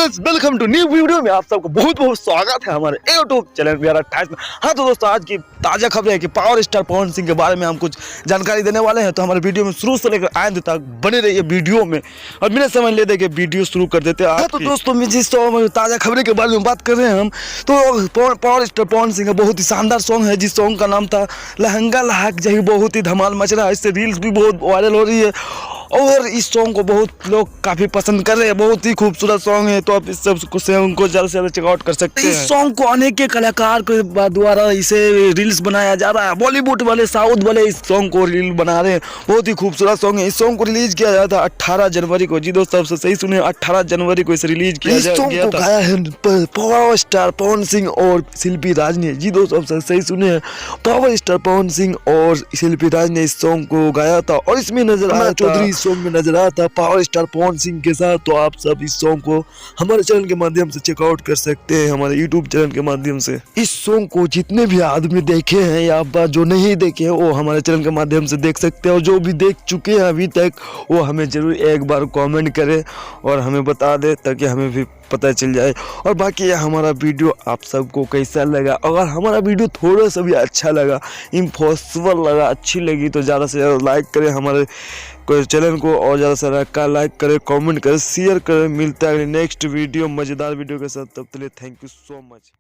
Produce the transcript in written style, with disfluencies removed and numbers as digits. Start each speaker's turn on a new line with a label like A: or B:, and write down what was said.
A: Welcome to new video में आप सबको बहुत बहुत स्वागत है हमारे यूट्यूब चैनल मेरा 28 में। हाँ तो दोस्तों, आज की ताज़ा खबर है कि पावर स्टार पवन सिंह के बारे में हम कुछ जानकारी देने वाले हैं। तो हमारे वीडियो में शुरू से लेकर अंत तक बने रहिए वीडियो में, और बिना समय ले देके वीडियो शुरू कर देते हैं। हाँ तो दोस्तों, मैं जिस ताज़ा खबर के बारे में बात कर रहे हैं हम, तो पावर स्टार पवन सिंह का बहुत ही शानदार सॉन्ग है, जिस सॉन्ग का नाम था लहंगा लहक जही। बहुत ही धमाल मच रहा है, इससे रील्स भी बहुत वायरल हो रही है और इस सॉन्ग को बहुत लोग काफ़ी पसंद कर रहे हैं। बहुत ही खूबसूरत सॉन्ग है, तो आप इस सब सॉन्ग को ज़्यादा से ज़्यादा चेकआउट कर सकते हैं। इस सॉन्ग को अनेक के कलाकार के द्वारा इसे रील्स बनाया जा रहा है। बॉलीवुड वाले, साउथ वाले इस सॉन्ग को रील बना रहे हैं। बहुत ही खूबसूरत सॉन्ग है। इस सॉन्ग को रिलीज किया गया था 18 जनवरी को। जी दोस्तों, सबसे सही सुने, 18 जनवरी को इसे रिलीज किया गया था। इस सॉन्ग को गाया है पावर स्टार पवन सिंह और शिल्पी राज ने। जी दोस्तों, सबसे सही सुने हैं, पावर स्टार पवन सिंह और शिल्पी राज ने इस सॉन्ग को गाया था। और इसमें नजर आया चौधरी सॉन्ग में नजर आया था पावर स्टार पवन सिंह के साथ। तो आप सब इस सॉन्ग को हमारे चैनल के माध्यम से चेकआउट कर सकते हैं, हमारे यूट्यूब चैनल के माध्यम से। इस सॉन्ग को जितने भी आदमी देखे हैं या जो नहीं देखे हैं, वो हमारे चैनल के माध्यम से देख सकते हैं। और जो भी देख चुके हैं अभी तक, वो हमें जरूर एक बार कमेंट करें और हमें बता दें, ताकि हमें भी पता चल जाए। और बाकी हमारा वीडियो आप सबको कैसा लगा, अगर हमारा वीडियो थोड़ा सा भी अच्छा लगा, इम्पॉसिबल लगा, अच्छी लगी, तो ज़्यादा से ज़्यादा लाइक करें हमारे चैनल को, और ज़्यादा से ज़्यादा लाइक करें, कमेंट करें, शेयर करें। मिलता है नेक्स्ट वीडियो मज़ेदार वीडियो के साथ। तब तक थैंक यू सो मच।